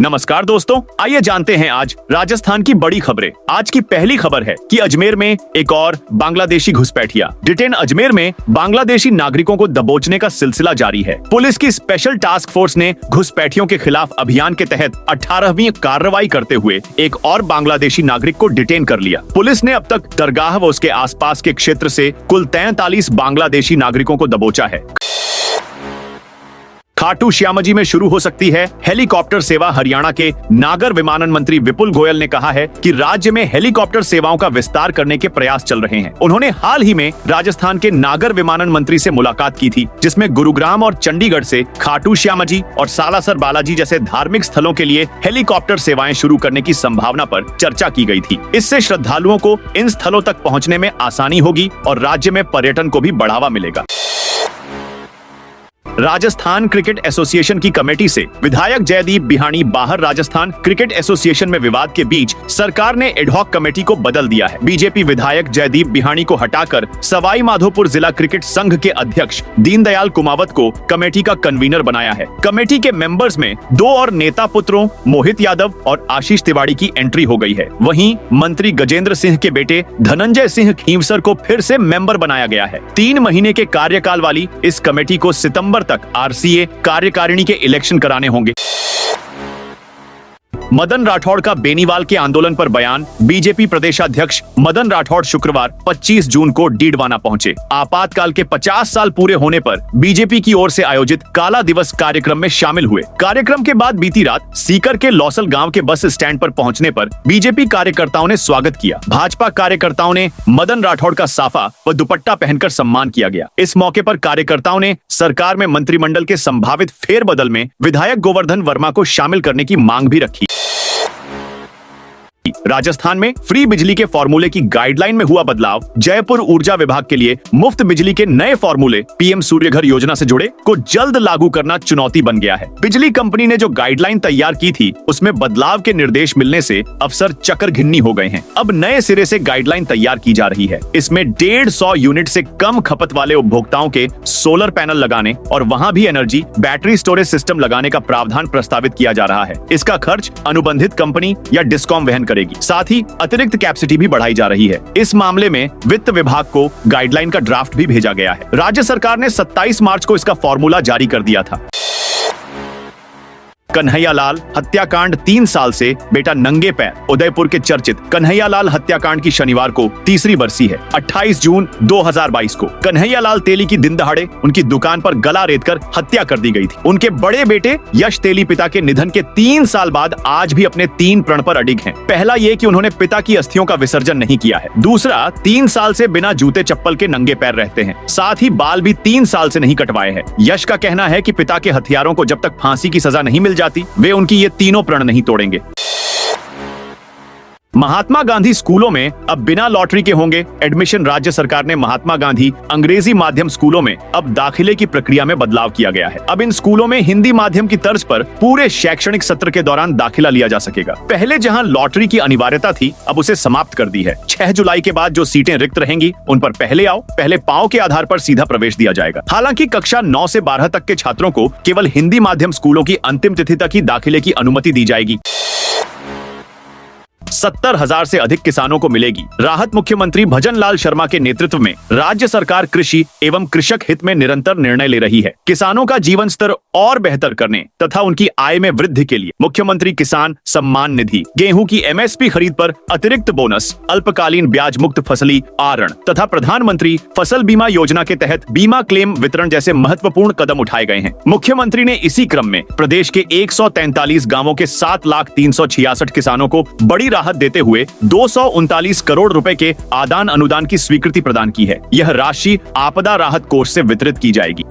नमस्कार दोस्तों, आइए जानते हैं आज राजस्थान की बड़ी खबरें। आज की पहली खबर है कि अजमेर में एक और बांग्लादेशी घुसपैठिया डिटेन। अजमेर में बांग्लादेशी नागरिकों को दबोचने का सिलसिला जारी है। पुलिस की स्पेशल टास्क फोर्स ने घुसपैठियों के खिलाफ अभियान के तहत 18वीं कार्रवाई करते हुए एक और बांग्लादेशी नागरिक को डिटेन कर लिया। पुलिस ने अब तक दरगाह व उसके आसपास के क्षेत्र से कुल 43 बांग्लादेशी नागरिकों को दबोचा है। खाटू श्यामजी में शुरू हो सकती है हेलीकॉप्टर सेवा। हरियाणा के नागर विमानन मंत्री विपुल गोयल ने कहा है कि राज्य में हेलीकॉप्टर सेवाओं का विस्तार करने के प्रयास चल रहे हैं। उन्होंने हाल ही में राजस्थान के नागर विमानन मंत्री से मुलाकात की थी, जिसमें गुरुग्राम और चंडीगढ़ से खाटू श्यामजी और सालासर बालाजी जैसे धार्मिक स्थलों के लिए हेलीकॉप्टर सेवाएं शुरू करने की संभावना पर चर्चा की गई थी। इससे श्रद्धालुओं को इन स्थलों तक पहुंचने में आसानी होगी और राज्य में पर्यटन को भी बढ़ावा मिलेगा। राजस्थान क्रिकेट एसोसिएशन की कमेटी से विधायक जयदीप बिहाणी बाहर। राजस्थान क्रिकेट एसोसिएशन में विवाद के बीच सरकार ने एडहॉक कमेटी को बदल दिया है। बीजेपी विधायक जयदीप बिहाणी को हटाकर सवाई माधोपुर जिला क्रिकेट संघ के अध्यक्ष दीनदयाल कुमावत को कमेटी का कन्वीनर बनाया है। कमेटी के मेंबर्स में 2 और नेता पुत्रों मोहित यादव और आशीष तिवारी की एंट्री हो गई है। वहीं मंत्री गजेंद्र सिंह के बेटे धनंजय सिंह खींवसर को फिर से मेंबर बनाया गया है। 3 महीने के कार्यकाल वाली इस कमेटी को सितंबर तक आरसीए कार्यकारिणी के इलेक्शन कराने होंगे। मदन राठौड़ का बेनीवाल के आंदोलन पर बयान। बीजेपी प्रदेशाध्यक्ष मदन राठौड़ शुक्रवार 25 जून को डीडवाना पहुंचे। आपातकाल के 50 साल पूरे होने पर बीजेपी की ओर से आयोजित काला दिवस कार्यक्रम में शामिल हुए। कार्यक्रम के बाद बीती रात सीकर के लौसल गांव के बस स्टैंड पर पहुंचने पर बीजेपी कार्यकर्ताओं ने स्वागत किया। भाजपा कार्यकर्ताओं ने मदन राठौड़ का साफा व दुपट्टा पहनकर सम्मान किया गया। इस मौके पर कार्यकर्ताओं ने सरकार में मंत्रिमंडल के संभावित फेरबदल में विधायक गोवर्धन वर्मा को शामिल करने की मांग भी रखी। राजस्थान में फ्री बिजली के फॉर्मूले की गाइडलाइन में हुआ बदलाव। जयपुर ऊर्जा विभाग के लिए मुफ्त बिजली के नए फॉर्मूले पीएम सूर्य घर योजना से जुड़े को जल्द लागू करना चुनौती बन गया है। बिजली कंपनी ने जो गाइडलाइन तैयार की थी, उसमें बदलाव के निर्देश मिलने से अफसर चक्कर-घिन्नी हो गए हैं। अब नए सिरे से गाइडलाइन तैयार की जा रही है। इसमें 150 यूनिट से कम खपत वाले उपभोक्ताओं के सोलर पैनल लगाने और वहां भी एनर्जी बैटरी स्टोरेज सिस्टम लगाने का प्रावधान प्रस्तावित किया जा रहा है। इसका खर्च अनुबंधित कंपनी या डिस्कॉम वहन करेगी। साथ ही अतिरिक्त कैपेसिटी भी बढ़ाई जा रही है। इस मामले में वित्त विभाग को गाइडलाइन का ड्राफ्ट भी भेजा गया है। राज्य सरकार ने 27 मार्च को इसका फॉर्मूला जारी कर दिया था। कन्हैयालाल हत्याकांड 3 साल से बेटा नंगे पैर। उदयपुर के चर्चित कन्हैयालाल हत्याकांड की शनिवार को तीसरी बरसी है। 28 जून 2022 को कन्हैयालाल तेली की दिन दहाड़े उनकी दुकान पर गला रेतकर हत्या कर दी गई थी। उनके बड़े बेटे यश तेली पिता के निधन के 3 साल बाद आज भी अपने 3 प्रण पर अडिग हैं। पहला ये कि उन्होंने पिता की अस्थियों का विसर्जन नहीं किया है। दूसरा, 3 साल से बिना जूते चप्पल के नंगे पैर रहते हैं। साथ ही बाल भी 3 साल से नहीं कटवाए हैं। यश का कहना है कि पिता के हथियारों को जब तक फांसी की सजा नहीं मिल जाती, वे उनकी ये तीनों प्रण नहीं तोड़ेंगे। महात्मा गांधी स्कूलों में अब बिना लॉटरी के होंगे एडमिशन। राज्य सरकार ने महात्मा गांधी अंग्रेजी माध्यम स्कूलों में अब दाखिले की प्रक्रिया में बदलाव किया गया है। अब इन स्कूलों में हिंदी माध्यम की तर्ज पर पूरे शैक्षणिक सत्र के दौरान दाखिला लिया जा सकेगा। पहले जहां लॉटरी की अनिवार्यता थी, अब उसे समाप्त कर दी है। 6 जुलाई के बाद जो सीटें रिक्त रहेंगी, उन पर पहले आओ पहले पाओ के आधार पर सीधा प्रवेश दिया जाएगा। हालांकि कक्षा 9 से 12 तक के छात्रों को केवल हिंदी माध्यम स्कूलों की अंतिम तिथि तक ही दाखिले की अनुमति दी जाएगी। 70,000 से अधिक किसानों को मिलेगी राहत। मुख्यमंत्री भजनलाल शर्मा के नेतृत्व में राज्य सरकार कृषि एवं कृषक हित में निरंतर निर्णय ले रही है। किसानों का जीवन स्तर और बेहतर करने तथा उनकी आय में वृद्धि के लिए मुख्यमंत्री किसान सम्मान निधि, गेहूं की एमएसपी खरीद पर अतिरिक्त बोनस, अल्पकालीन ब्याज मुक्त फसली आहरण तथा प्रधानमंत्री फसल बीमा योजना के तहत बीमा क्लेम वितरण जैसे महत्वपूर्ण कदम उठाए गए हैं। मुख्यमंत्री ने इसी क्रम में प्रदेश के 143 गांवों के 7,366 किसानों को बड़ी राहत देते हुए 239 करोड़ रुपए के आदान अनुदान की स्वीकृति प्रदान की है। यह राशि आपदा राहत कोष से वितरित की जाएगी।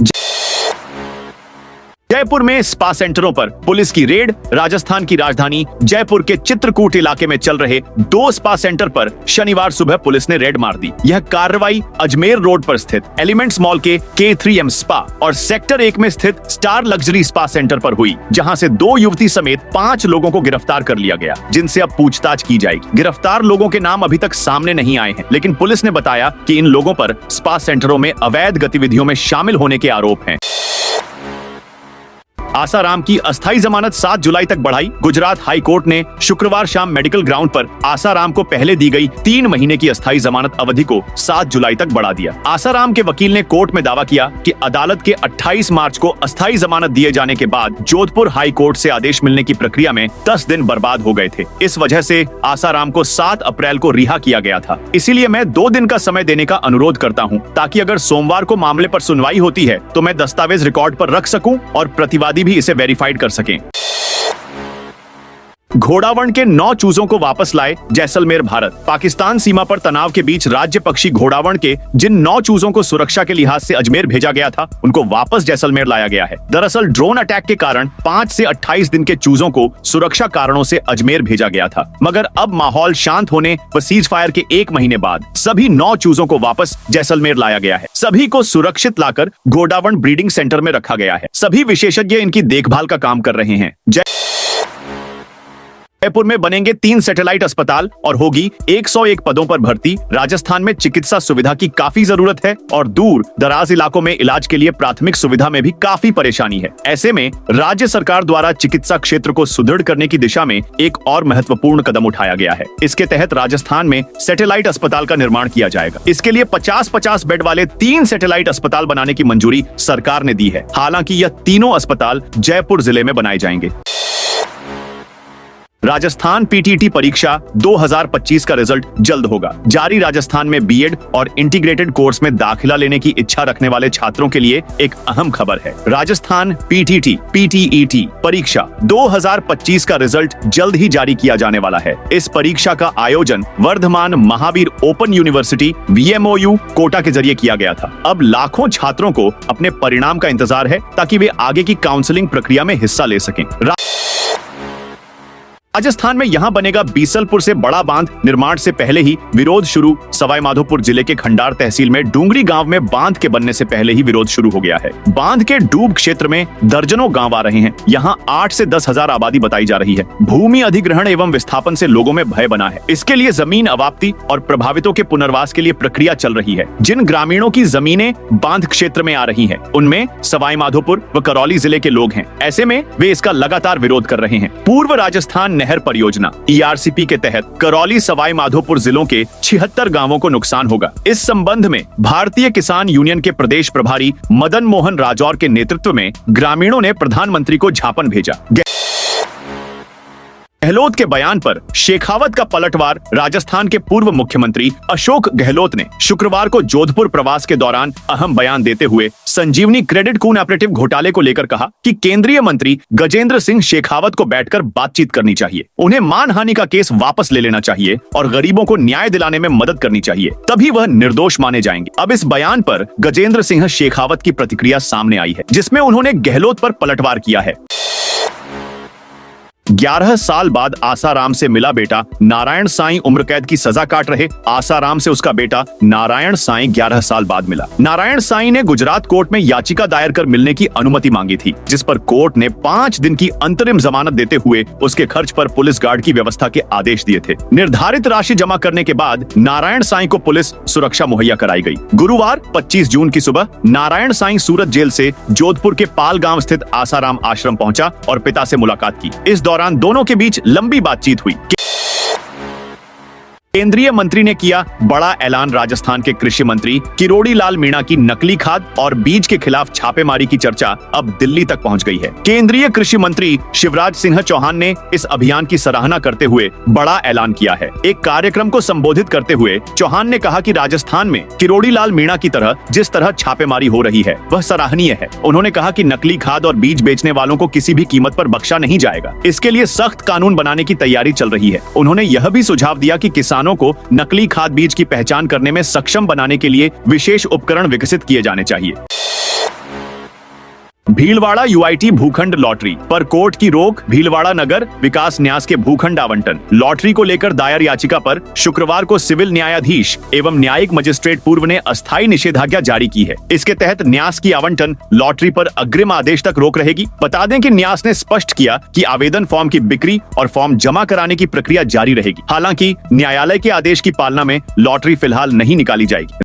जयपुर में स्पा सेंटरों पर पुलिस की रेड। राजस्थान की राजधानी जयपुर के चित्रकूट इलाके में चल रहे 2 स्पा सेंटर पर शनिवार सुबह पुलिस ने रेड मार दी। यह कार्रवाई अजमेर रोड पर स्थित एलिमेंट्स मॉल के K3M स्पा और सेक्टर 1 में स्थित स्टार लग्जरी स्पा सेंटर पर हुई, जहां से 2 युवती समेत 5 लोगों को गिरफ्तार कर लिया गया, जिनसे अब पूछताछ की जाएगी। गिरफ्तार लोगों के नाम अभी तक सामने नहीं आए हैं, लेकिन पुलिस ने बताया कि इन लोगों पर स्पा सेंटरों में अवैध गतिविधियों में शामिल होने के आरोप हैं। आसाराम की अस्थायी जमानत 7 जुलाई तक बढ़ाई। गुजरात हाई कोर्ट ने शुक्रवार शाम मेडिकल ग्राउंड पर आसाराम को पहले दी गई 3 महीने की अस्थायी जमानत अवधि को 7 जुलाई तक बढ़ा दिया। आसाराम के वकील ने कोर्ट में दावा किया कि अदालत के 28 मार्च को अस्थायी जमानत दिए जाने के बाद जोधपुर हाई कोर्ट से आदेश मिलने की प्रक्रिया में 10 दिन बर्बाद हो गए थे। इस वजह से आसाराम को 7 अप्रैल को रिहा किया गया था। इसीलिए मैं 2 दिन का समय देने का अनुरोध करता हूं, ताकि अगर सोमवार को मामले पर सुनवाई होती है तो मैं दस्तावेज रिकॉर्ड पर रख सकूं और प्रतिवादी भी इसे वेरीफाइड कर सकें। घोड़ावण के 9 चूजों को वापस लाए जैसलमेर भारत। पाकिस्तान सीमा पर तनाव के बीच राज्य पक्षी घोड़ावण के जिन 9 चूजों को सुरक्षा के लिहाज से अजमेर भेजा गया था, उनको वापस जैसलमेर लाया गया है। दरअसल ड्रोन अटैक के कारण 5 से 28 दिन के चूजों को सुरक्षा कारणों से अजमेर भेजा गया था, मगर अब माहौल शांत होने व सीज फायर के 1 महीने बाद सभी 9 चूजों को वापस जैसलमेर लाया गया है। सभी को सुरक्षित लाकर घोड़ावण ब्रीडिंग सेंटर में रखा गया है। सभी विशेषज्ञ इनकी देखभाल का काम कर रहे हैं। जयपुर में बनेंगे 3 सैटेलाइट अस्पताल और होगी 101 पदों पर भर्ती। राजस्थान में चिकित्सा सुविधा की काफी जरूरत है और दूर दराज इलाकों में इलाज के लिए प्राथमिक सुविधा में भी काफी परेशानी है। ऐसे में राज्य सरकार द्वारा चिकित्सा क्षेत्र को सुदृढ़ करने की दिशा में एक और महत्वपूर्ण कदम उठाया गया है। इसके तहत राजस्थान में सैटेलाइट अस्पताल का निर्माण किया जाएगा। इसके लिए 50-50 बेड वाले 3 सैटेलाइट अस्पताल बनाने की मंजूरी सरकार ने दी है। हालांकि यह तीनों अस्पताल जयपुर जिले में बनाए जाएंगे। राजस्थान पीटीटी परीक्षा 2025 का रिजल्ट जल्द होगा जारी। राजस्थान में बीएड और इंटीग्रेटेड कोर्स में दाखिला लेने की इच्छा रखने वाले छात्रों के लिए एक अहम खबर है। राजस्थान पीटीईटी परीक्षा 2025 का रिजल्ट जल्द ही जारी किया जाने वाला है। इस परीक्षा का आयोजन Vardhman Mahaveer open university VMOU Kota के जरिए किया गया था। अब लाखों छात्रों को अपने परिणाम का इंतजार है, ताकि वे आगे की काउंसलिंग प्रक्रिया में हिस्सा ले सकें। राजस्थान में यहां बनेगा बीसलपुर से बड़ा बांध। निर्माण से पहले ही विरोध शुरू। सवाई माधोपुर जिले के खंडार तहसील में डूंगरी गांव में बांध के बनने से पहले ही विरोध शुरू हो गया है। बांध के डूब क्षेत्र में दर्जनों गांव आ रहे हैं। यहां 8 से 10 हजार आबादी बताई जा रही है। भूमि अधिग्रहण एवं विस्थापन से लोगों में भय बना है। इसके लिए जमीन अवाप्ति और प्रभावितों के पुनर्वास के लिए प्रक्रिया चल रही है। जिन ग्रामीणों की जमीनें बांध क्षेत्र में आ रही है, उनमें सवाई माधोपुर व करौली जिले के लोग हैं। ऐसे में वे इसका लगातार विरोध कर रहे हैं। पूर्व राजस्थान नहर परियोजना ERCP के तहत करौली सवाई माधोपुर जिलों के 76 गांवों को नुकसान होगा। इस संबंध में भारतीय किसान यूनियन के प्रदेश प्रभारी मदन मोहन राजौर के नेतृत्व में ग्रामीणों ने प्रधानमंत्री को ज्ञापन भेजा। गहलोत के बयान पर शेखावत का पलटवार। राजस्थान के पूर्व मुख्यमंत्री अशोक गहलोत ने शुक्रवार को जोधपुर प्रवास के दौरान अहम बयान देते हुए संजीवनी क्रेडिट कोऑपरेटिव घोटाले को लेकर कहा कि केंद्रीय मंत्री गजेंद्र सिंह शेखावत को बैठकर बातचीत करनी चाहिए। उन्हें मानहानि का केस वापस ले लेना चाहिए और गरीबों को न्याय दिलाने में मदद करनी चाहिए, तभी वह निर्दोष माने जाएंगे। अब इस बयान पर गजेंद्र सिंह शेखावत की प्रतिक्रिया सामने आई है, जिसमें उन्होंने गहलोत पर पलटवार किया है। 11 साल बाद आसाराम से मिला बेटा। नारायण साईं उम्र कैद की सजा काट रहे आसाराम से उसका बेटा नारायण साईं 11 साल बाद मिला। नारायण साईं ने गुजरात कोर्ट में याचिका दायर कर मिलने की अनुमति मांगी थी, जिस पर कोर्ट ने 5 दिन की अंतरिम जमानत देते हुए उसके खर्च पर पुलिस गार्ड की व्यवस्था के आदेश दिए थे। निर्धारित राशि जमा करने के बाद नारायण साईं को पुलिस सुरक्षा मुहैया कराई गई। गुरुवार 25 जून की सुबह नारायण साईं सूरत जेल से जोधपुर के पाल गांव स्थित आसाराम आश्रम पहुंचा और पिता से मुलाकात की। इस दौरान दोनों के बीच लंबी बातचीत हुई। केंद्रीय मंत्री ने किया बड़ा ऐलान। राजस्थान के कृषि मंत्री किरोड़ी लाल मीणा की नकली खाद और बीज के खिलाफ छापेमारी की चर्चा अब दिल्ली तक पहुंच गई है। केंद्रीय कृषि मंत्री शिवराज सिंह चौहान ने इस अभियान की सराहना करते हुए बड़ा ऐलान किया है। एक कार्यक्रम को संबोधित करते हुए चौहान ने कहा कि राजस्थान में किरोड़ी लाल मीणा की तरह जिस तरह छापेमारी हो रही है वह सराहनीय है। उन्होंने कहा कि नकली खाद और बीज बेचने वालों को किसी भी कीमत पर बख्शा नहीं जाएगा। इसके लिए सख्त कानून बनाने की तैयारी चल रही है। उन्होंने यह भी सुझाव दिया कि किसानों को नकली खाद बीज की पहचान करने में सक्षम बनाने के लिए विशेष उपकरण विकसित किए जाने चाहिए। भीलवाड़ा UIT भूखंड लॉटरी पर कोर्ट की रोक। भीलवाड़ा नगर विकास न्यास के भूखंड आवंटन लॉटरी को लेकर दायर याचिका पर शुक्रवार को सिविल न्यायाधीश एवं न्यायिक मजिस्ट्रेट पूर्व ने अस्थायी निषेधाज्ञा जारी की है। इसके तहत न्यास की आवंटन लॉटरी पर अग्रिम आदेश तक रोक रहेगी। बता दें कि न्यास ने स्पष्ट किया कि आवेदन फॉर्म की बिक्री और फॉर्म जमा कराने की प्रक्रिया जारी रहेगी। हालांकि न्यायालय के आदेश की पालना में लॉटरी फिलहाल नहीं निकाली जाएगी।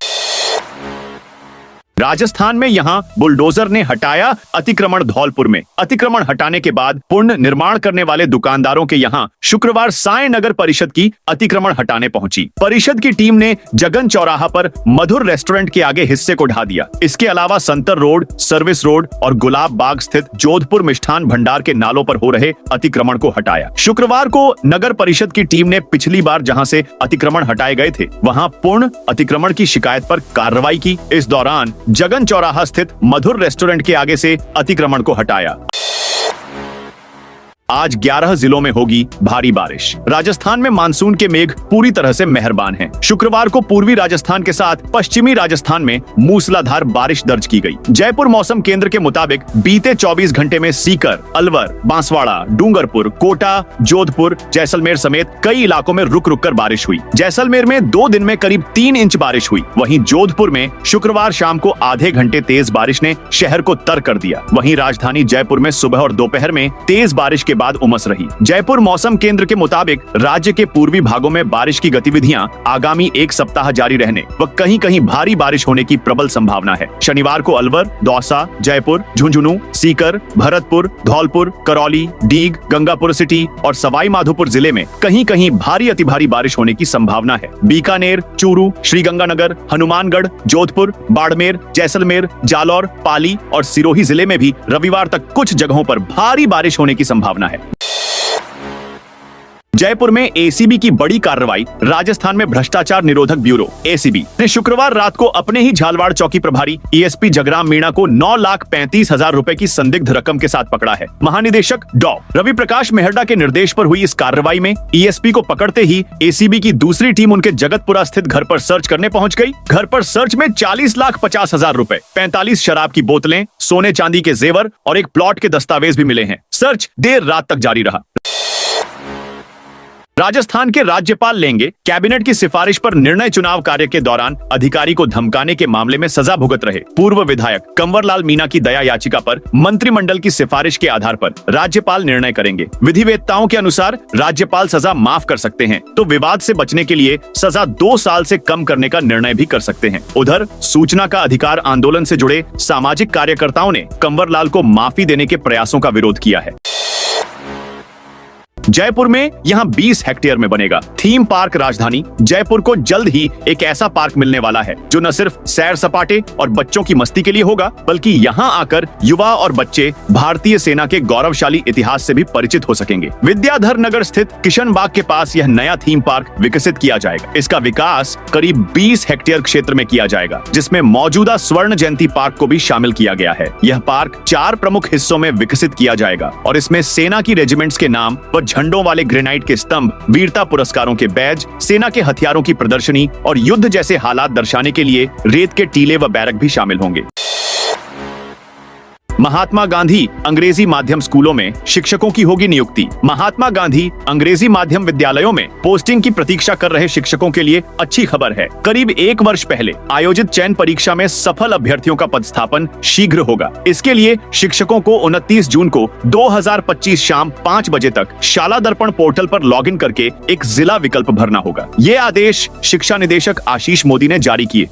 राजस्थान में यहाँ बुलडोजर ने हटाया अतिक्रमण धौलपुर में। अतिक्रमण हटाने के बाद पूर्ण निर्माण करने वाले दुकानदारों के यहाँ शुक्रवार साय नगर परिषद की अतिक्रमण हटाने पहुंची। परिषद की टीम ने जगन चौराहा पर मधुर रेस्टोरेंट के आगे हिस्से को ढा दिया। इसके अलावा संतर रोड, सर्विस रोड और गुलाब बाग स्थित जोधपुर मिष्ठान भंडार के नालों पर हो रहे अतिक्रमण को हटाया। शुक्रवार को नगर परिषद की टीम ने पिछली बार जहां से अतिक्रमण हटाए गए थे वहां पूर्ण अतिक्रमण की शिकायत पर कार्रवाई की। इस दौरान जगन चौराहा स्थित मधुर रेस्टोरेंट के आगे से अतिक्रमण को हटाया। आज 11 जिलों में होगी भारी बारिश। राजस्थान में मानसून के मेघ पूरी तरह से मेहरबान हैं। शुक्रवार को पूर्वी राजस्थान के साथ पश्चिमी राजस्थान में मूसलाधार बारिश दर्ज की गई। जयपुर मौसम केंद्र के मुताबिक बीते 24 घंटे में सीकर, अलवर, बांसवाड़ा, डूंगरपुर, कोटा, जोधपुर, जैसलमेर समेत कई इलाकों में रुक रुक कर बारिश हुई। जैसलमेर में 2 दिन में करीब 3 इंच बारिश हुई। वहीं जोधपुर में शुक्रवार शाम को आधे घंटे तेज बारिश ने शहर को तर कर दिया। वहीं राजधानी जयपुर में सुबह और दोपहर में तेज बारिश के बाद उमस रही। जयपुर मौसम केंद्र के मुताबिक राज्य के पूर्वी भागों में बारिश की गतिविधियां आगामी 1 सप्ताह जारी रहने व कहीं कहीं भारी बारिश होने की प्रबल संभावना है। शनिवार को अलवर, दौसा, जयपुर, झुंझुनू, सीकर, भरतपुर, धौलपुर, करौली, डीग, गंगापुर सिटी और सवाई माधोपुर जिले में कहीं कहीं भारी अति भारी बारिश होने की संभावना है। बीकानेर, चूरू, श्रीगंगानगर, हनुमानगढ़, जोधपुर, बाड़मेर, जैसलमेर, जालौर, पाली और सिरोही जिले में भी रविवार तक कुछ जगहों पर भारी बारिश होने की संभावना है। जयपुर में एसीबी की बड़ी कार्रवाई। राजस्थान में भ्रष्टाचार निरोधक ब्यूरो एसीबी ने शुक्रवार रात को अपने ही झालवाड़ चौकी प्रभारी ईएसपी जगराम मीणा को 9,35,000 रुपए की संदिग्ध रकम के साथ पकड़ा है। महानिदेशक डॉ रवि प्रकाश मेहरडा के निर्देश पर हुई इस कार्रवाई में ईएसपी को पकड़ते ही एसीबी की दूसरी टीम उनके जगतपुरा स्थित घर पर सर्च करने पहुंच गई। घर पर सर्च में 40,50,000 रुपए, 45 शराब की बोतलें, सोने चांदी के जेवर और एक प्लॉट के दस्तावेज भी मिले हैं। सर्च देर रात तक जारी रहा। राजस्थान के राज्यपाल लेंगे कैबिनेट की सिफारिश पर निर्णय। चुनाव कार्य के दौरान अधिकारी को धमकाने के मामले में सजा भुगत रहे पूर्व विधायक कंवरलाल मीणा की दया याचिका पर मंत्रिमंडल की सिफारिश के आधार पर राज्यपाल निर्णय करेंगे। विधिवेत्ताओं के अनुसार राज्यपाल सजा माफ कर सकते हैं तो विवाद से बचने के लिए सजा 2 साल से कम करने का निर्णय भी कर सकते हैं। उधर सूचना का अधिकार आंदोलन से जुड़े सामाजिक कार्यकर्ताओं ने कंवरलाल को माफी देने के प्रयासों का विरोध किया है। जयपुर में यहां 20 हेक्टेयर में बनेगा थीम पार्क। राजधानी जयपुर को जल्द ही एक ऐसा पार्क मिलने वाला है जो न सिर्फ सैर सपाटे और बच्चों की मस्ती के लिए होगा बल्कि यहां आकर युवा और बच्चे भारतीय सेना के गौरवशाली इतिहास से भी परिचित हो सकेंगे। विद्याधर नगर स्थित किशन बाग के पास यह नया थीम पार्क विकसित किया जाएगा। इसका विकास करीब 20 हेक्टेयर क्षेत्र में किया जाएगा जिसमें मौजूदा स्वर्ण जयंती पार्क को भी शामिल किया गया है। यह पार्क 4 प्रमुख हिस्सों में विकसित किया जाएगा और इसमें सेना की रेजिमेंट्स के नाम व झंडों वाले ग्रेनाइट के स्तंभ, वीरता पुरस्कारों के बैज, सेना के हथियारों की प्रदर्शनी और युद्ध जैसे हालात दर्शाने के लिए रेत के टीले व बैरक भी शामिल होंगे। महात्मा गांधी अंग्रेजी माध्यम स्कूलों में शिक्षकों की होगी नियुक्ति। महात्मा गांधी अंग्रेजी माध्यम विद्यालयों में पोस्टिंग की प्रतीक्षा कर रहे शिक्षकों के लिए अच्छी खबर है। करीब 1 वर्ष पहले आयोजित चयन परीक्षा में सफल अभ्यर्थियों का पदस्थापन शीघ्र होगा। इसके लिए शिक्षकों को 29 जून को 2025 शाम 5 बजे तक शाला दर्पण पोर्टल पर लॉगिन करके एक जिला विकल्प भरना होगा। ये आदेश शिक्षा निदेशक आशीष मोदी ने जारी किए।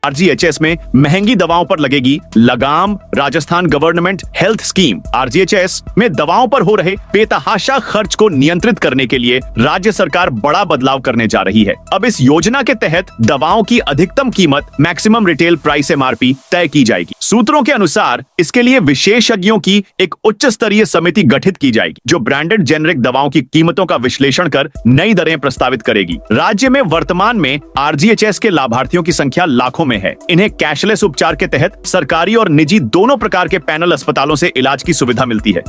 आरजीएचएस में महंगी दवाओं पर लगेगी लगाम। Rajasthan government health scheme RGHS में दवाओं पर हो रहे बेतहाशा खर्च को नियंत्रित करने के लिए राज्य सरकार बड़ा बदलाव करने जा रही है। अब इस योजना के तहत दवाओं की अधिकतम कीमत मैक्सिमम रिटेल प्राइस एमआरपी तय की जाएगी। सूत्रों के अनुसार इसके लिए विशेषज्ञों की एक उच्च स्तरीय समिति गठित की जाएगी जो ब्रांडेड जेनेरिक दवाओं की कीमतों का विश्लेषण कर नई दरें प्रस्तावित करेगी। राज्य में वर्तमान में आरजीएचएस के लाभार्थियों की संख्या लाखों है। इन्हें कैशलेस उपचार के तहत सरकारी और निजी दोनों प्रकार के पैनल अस्पतालों से इलाज की सुविधा मिलती है।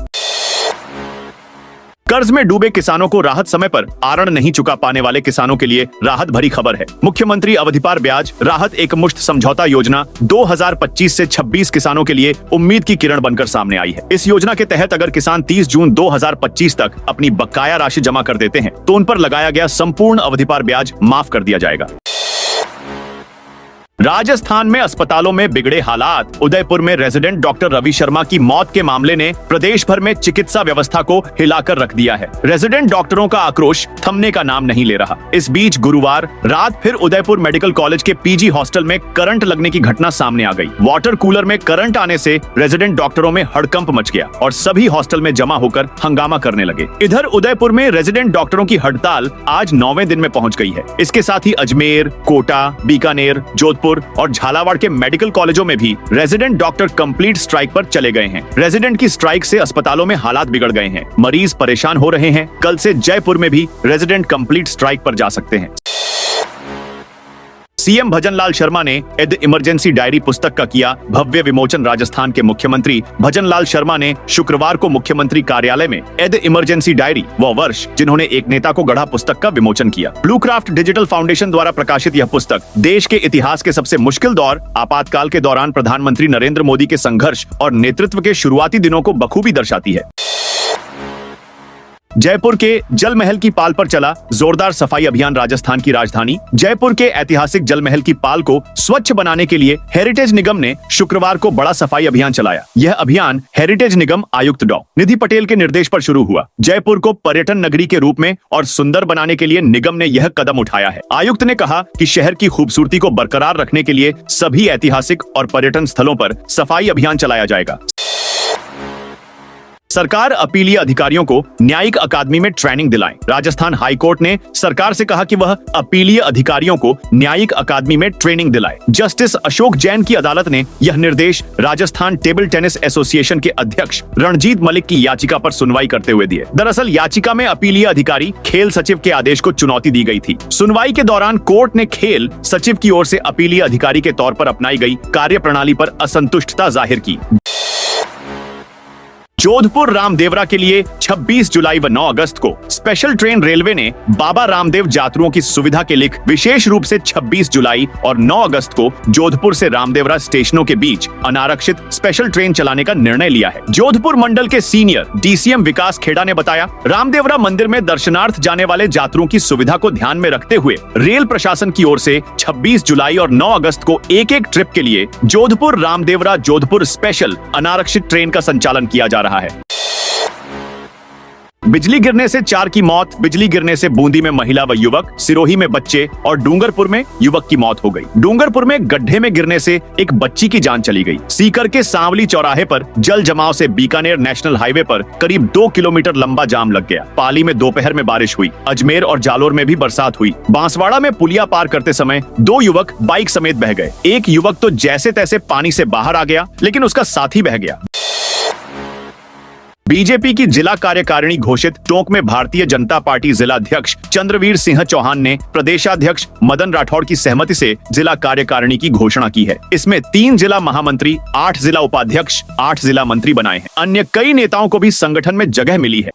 कर्ज में डूबे किसानों को राहत। समय पर आरण नहीं चुका पाने वाले किसानों के लिए राहत भरी खबर है। मुख्यमंत्री अवधिपार ब्याज राहत एकमुश्त समझौता योजना 2025 से 26 किसानों के लिए उम्मीद की किरण बनकर सामने आई है। इस योजना के तहत अगर किसान 30 जून 2025 तक अपनी बकाया राशि जमा कर देते हैं तो उन पर लगाया गया संपूर्ण अवधिपार ब्याज माफ कर दिया जाएगा। राजस्थान में अस्पतालों में बिगड़े हालात। उदयपुर में रेजिडेंट डॉक्टर रवि शर्मा की मौत के मामले ने प्रदेश भर में चिकित्सा व्यवस्था को हिलाकर रख दिया है। रेजिडेंट डॉक्टरों का आक्रोश थमने का नाम नहीं ले रहा। इस बीच गुरुवार रात फिर उदयपुर मेडिकल कॉलेज के पीजी हॉस्टल में करंट लगने की घटना सामने आ गई। वाटर कूलर में करंट आने से रेजिडेंट डॉक्टरों में हड़कंप मच गया और सभी हॉस्टल में जमा होकर हंगामा करने लगे। इधर उदयपुर में रेजिडेंट डॉक्टरों की हड़ताल आज 9वें दिन में पहुंच गई है। इसके साथ ही अजमेर, कोटा, बीकानेर, जोधपुर और झालावाड़ के मेडिकल कॉलेजों में भी रेजिडेंट डॉक्टर कंप्लीट स्ट्राइक पर चले गए हैं। रेजिडेंट की स्ट्राइक से अस्पतालों में हालात बिगड़ गए हैं। मरीज परेशान हो रहे हैं। कल से जयपुर में भी रेजिडेंट कंप्लीट स्ट्राइक पर जा सकते हैं। सीएम भजनलाल शर्मा ने एड इमरजेंसी डायरी पुस्तक का किया भव्य विमोचन। राजस्थान के मुख्यमंत्री भजनलाल शर्मा ने शुक्रवार को मुख्यमंत्री कार्यालय में एड इमरजेंसी डायरी व वर्ष जिन्होंने एक नेता को गढ़ा पुस्तक का विमोचन किया। ब्लू क्राफ्ट डिजिटल फाउंडेशन द्वारा प्रकाशित यह पुस्तक देश के इतिहास के सबसे मुश्किल दौर आपातकाल के दौरान प्रधानमंत्री नरेंद्र मोदी के संघर्ष और नेतृत्व के शुरुआती दिनों को बखूबी दर्शाती है। जयपुर के जल महल की पाल पर चला जोरदार सफाई अभियान। राजस्थान की राजधानी जयपुर के ऐतिहासिक जल महल की पाल को स्वच्छ बनाने के लिए हेरिटेज निगम ने शुक्रवार को बड़ा सफाई अभियान चलाया। यह अभियान हेरिटेज निगम आयुक्त डॉ. निधि पटेल के निर्देश पर शुरू हुआ। जयपुर को पर्यटन नगरी के रूप में और सुंदर बनाने के लिए निगम ने यह कदम उठाया है। आयुक्त ने कहा कि शहर की खूबसूरती को बरकरार रखने के लिए सभी ऐतिहासिक और पर्यटन स्थलों पर सफाई अभियान चलाया जाएगा। सरकार अपीलीय अधिकारियों को न्यायिक अकादमी में ट्रेनिंग दिलाए। राजस्थान हाईकोर्ट ने सरकार से कहा कि वह अपीलीय अधिकारियों को न्यायिक अकादमी में ट्रेनिंग दिलाए। जस्टिस अशोक जैन की अदालत ने यह निर्देश राजस्थान टेबल टेनिस एसोसिएशन के अध्यक्ष रणजीत मलिक की याचिका पर सुनवाई करते हुए दिए। दरअसल याचिका में अपीलीय अधिकारी खेल सचिव के आदेश को चुनौती दी गई थी। सुनवाई के दौरान कोर्ट ने खेल सचिव की ओर से अपीलीय अधिकारी के तौर पर अपनाई गई कार्यप्रणाली पर असंतुष्टता जाहिर की। जोधपुर रामदेवरा के लिए 26 जुलाई व 9 अगस्त को स्पेशल ट्रेन रेलवे ने बाबा रामदेव यात्रियों की सुविधा के लिए विशेष रूप से 26 जुलाई और 9 अगस्त को जोधपुर से रामदेवरा स्टेशनों के बीच अनारक्षित स्पेशल ट्रेन चलाने का निर्णय लिया है। जोधपुर मंडल के सीनियर डीसीएम विकास खेड़ा ने बताया, रामदेवरा मंदिर में दर्शनार्थ जाने वाले यात्रियों की सुविधा को ध्यान में रखते हुए रेल प्रशासन की ओर से 26 जुलाई और 9 अगस्त को एक ट्रिप के लिए जोधपुर रामदेवरा जोधपुर स्पेशल अनारक्षित ट्रेन का संचालन किया जा रहा है। बिजली गिरने से 4 की मौत। बिजली गिरने से बूंदी में महिला व युवक, सिरोही में बच्चे और डूंगरपुर में युवक की मौत हो गई। डूंगरपुर में गड्ढे में गिरने से एक बच्ची की जान चली गई। सीकर के सांवली चौराहे पर जल जमाव से बीकानेर नेशनल हाईवे पर करीब 2 किलोमीटर लंबा जाम लग गया। पाली में दोपहर में बारिश हुई। अजमेर और जालोर में भी बरसात हुई। बांसवाड़ा में पुलिया पार करते समय 2 युवक बाइक समेत बह गए। एक युवक तो जैसे तैसे पानी से बाहर आ गया, लेकिन उसका साथी बह गया। बीजेपी की जिला कार्यकारिणी घोषित। टोंक में भारतीय जनता पार्टी जिला अध्यक्ष चंद्रवीर सिंह चौहान ने प्रदेशाध्यक्ष मदन राठौड़ की सहमति से जिला कार्यकारिणी की घोषणा की है। इसमें 3 जिला महामंत्री, 8 जिला उपाध्यक्ष, 8 जिला मंत्री बनाए हैं। अन्य कई नेताओं को भी संगठन में जगह मिली है।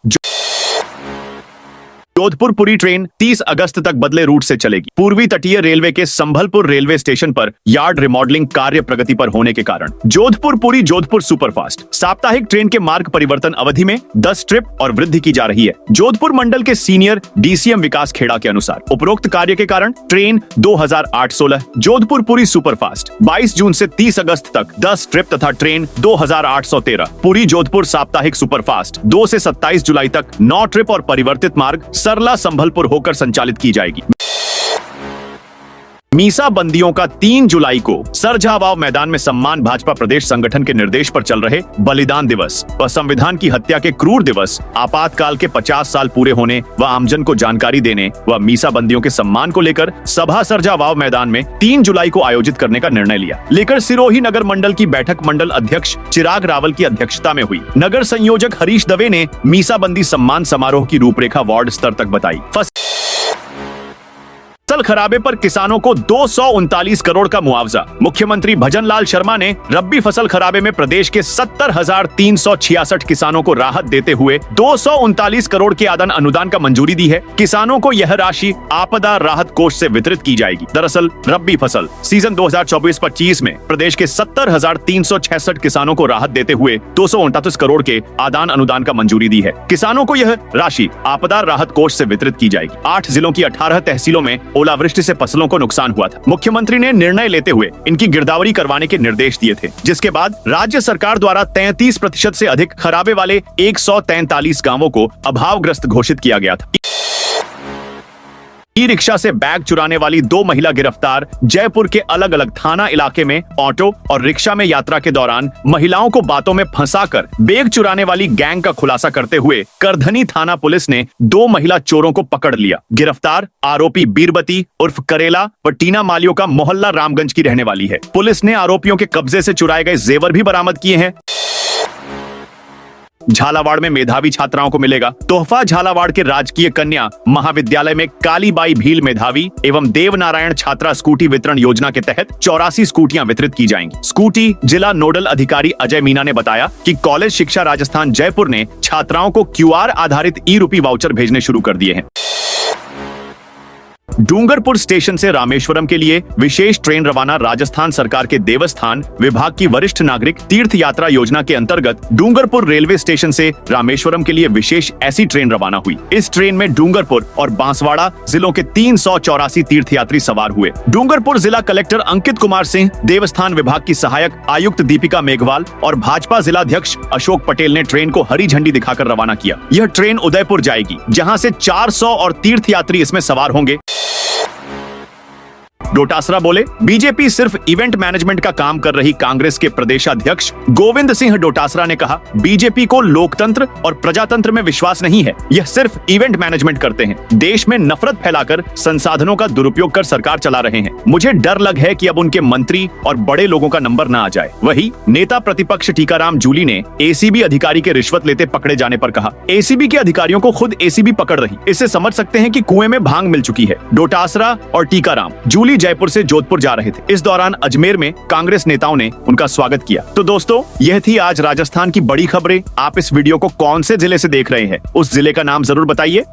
जोधपुर पुरी ट्रेन 30 अगस्त तक बदले रूट से चलेगी। पूर्वी तटीय रेलवे के संभलपुर रेलवे स्टेशन पर यार्ड रिमॉडलिंग कार्य प्रगति पर होने के कारण जोधपुर पुरी जोधपुर सुपरफास्ट साप्ताहिक ट्रेन के मार्ग परिवर्तन अवधि में 10 ट्रिप और वृद्धि की जा रही है। जोधपुर मंडल के सीनियर डीसीएम विकास खेड़ा के अनुसार उपरोक्त कार्य के कारण ट्रेन 2816 जोधपुर पुरी सुपरफास्ट 22 जून से 30 अगस्त तक 10 ट्रिप तथा ट्रेन 2813 पुरी जोधपुर साप्ताहिक सुपरफास्ट 2 से 27 जुलाई तक 9 ट्रिप और परिवर्तित मार्ग सरला संभलपुर होकर संचालित की जाएगी। मीसा बंदियों का 3 जुलाई को सरझावाव मैदान में सम्मान। भाजपा प्रदेश संगठन के निर्देश पर चल रहे बलिदान दिवस व संविधान की हत्या के क्रूर दिवस, आपातकाल के 50 साल पूरे होने व आमजन को जानकारी देने व मीसा बंदियों के सम्मान को लेकर सभा सरझावाव मैदान में 3 जुलाई को आयोजित करने का निर्णय लिया। लेकर सिरोही नगर मंडल की बैठक मंडल अध्यक्ष चिराग रावल की अध्यक्षता में हुई। नगर संयोजक हरीश दवे ने मीसा बंदी सम्मान समारोह की रूपरेखा वार्ड स्तर तक बताई। फसल खराबे पर किसानों को 239 करोड़ का मुआवजा। मुख्यमंत्री भजनलाल शर्मा ने रबी फसल खराबे में प्रदेश के 70,366 किसानों को राहत देते हुए 239 करोड़ के आदान अनुदान का मंजूरी दी है। किसानों को यह राशि आपदा राहत कोष से वितरित की जाएगी। दरअसल रबी फसल सीजन 2024-25 में प्रदेश के 70,366 किसानों को राहत देते हुए 239 करोड़ के आदान अनुदान का मंजूरी दी है। किसानों को यह राशि आपदा राहत कोष से वितरित की जाएगी। 8 जिलों की 18 तहसीलों में ओलावृष्टि से फसलों को नुकसान हुआ था। मुख्यमंत्री ने निर्णय लेते हुए इनकी गिरदावरी करवाने के निर्देश दिए थे, जिसके बाद राज्य सरकार द्वारा 33% से अधिक खराबे वाले 143 गांवों को अभावग्रस्त घोषित किया गया था। ई रिक्शा से बैग चुराने वाली 2 महिला गिरफ्तार। जयपुर के अलग अलग थाना इलाके में ऑटो और रिक्शा में यात्रा के दौरान महिलाओं को बातों में फंसाकर बैग चुराने वाली गैंग का खुलासा करते हुए करधनी थाना पुलिस ने 2 महिला चोरों को पकड़ लिया। गिरफ्तार आरोपी बीरबती उर्फ करेला व टीना मालियो का मोहल्ला रामगंज की रहने वाली है। पुलिस ने आरोपियों के कब्जे से चुराए गए जेवर भी बरामद किए हैं। झालावाड़ में मेधावी छात्राओं को मिलेगा तोहफा। झालावाड़ के राजकीय कन्या महाविद्यालय में कालीबाई भील मेधावी एवं देवनारायण छात्रा स्कूटी वितरण योजना के तहत 84 स्कूटियां वितरित की जाएंगी। स्कूटी जिला नोडल अधिकारी अजय मीना ने बताया कि कॉलेज शिक्षा राजस्थान जयपुर ने छात्राओं को QR आधारित ई-रूपी वाउचर भेजने शुरू कर दिए हैं। डूंगरपुर स्टेशन से रामेश्वरम के लिए विशेष ट्रेन रवाना। राजस्थान सरकार के देवस्थान विभाग की वरिष्ठ नागरिक तीर्थ यात्रा योजना के अंतर्गत डूंगरपुर रेलवे स्टेशन से रामेश्वरम के लिए विशेष ऐसी ट्रेन रवाना हुई। इस ट्रेन में डूंगरपुर और बांसवाड़ा जिलों के 384 तीर्थयात्री सवार हुए। डूंगरपुर जिला कलेक्टर अंकित कुमार सिंह, देवस्थान विभाग की सहायक आयुक्त दीपिका मेघवाल और भाजपा जिलाध्यक्ष अशोक पटेल ने ट्रेन को हरी झंडी दिखाकर रवाना किया। यह ट्रेन उदयपुर जाएगी, जहां से 400 और तीर्थयात्री इसमें सवार होंगे। डोटासरा बोले, बीजेपी सिर्फ इवेंट मैनेजमेंट का काम कर रही। कांग्रेस के प्रदेशाध्यक्ष गोविंद सिंह डोटासरा ने कहा, बीजेपी को लोकतंत्र और प्रजातंत्र में विश्वास नहीं है, यह सिर्फ इवेंट मैनेजमेंट करते हैं। देश में नफरत फैलाकर संसाधनों का दुरुपयोग कर सरकार चला रहे हैं। मुझे डर लग है कि अब उनके मंत्री और बड़े लोगों का नंबर न आ जाए। वहीं नेता प्रतिपक्ष टीकाराम जूली ने एसीबी अधिकारी के रिश्वत लेते पकड़े जाने पर कहा, एसीबी के अधिकारियों को खुद एसीबी पकड़ रही, इससे समझ सकते हैं कि कुएं में भांग मिल चुकी है। डोटासरा और टीकाराम जूली जयपुर से जोधपुर जा रहे थे। इस दौरान अजमेर में कांग्रेस नेताओं ने उनका स्वागत किया। तो दोस्तों, यह थी आज राजस्थान की बड़ी खबरें। आप इस वीडियो को कौन से जिले से देख रहे हैं, उस जिले का नाम जरूर बताइए।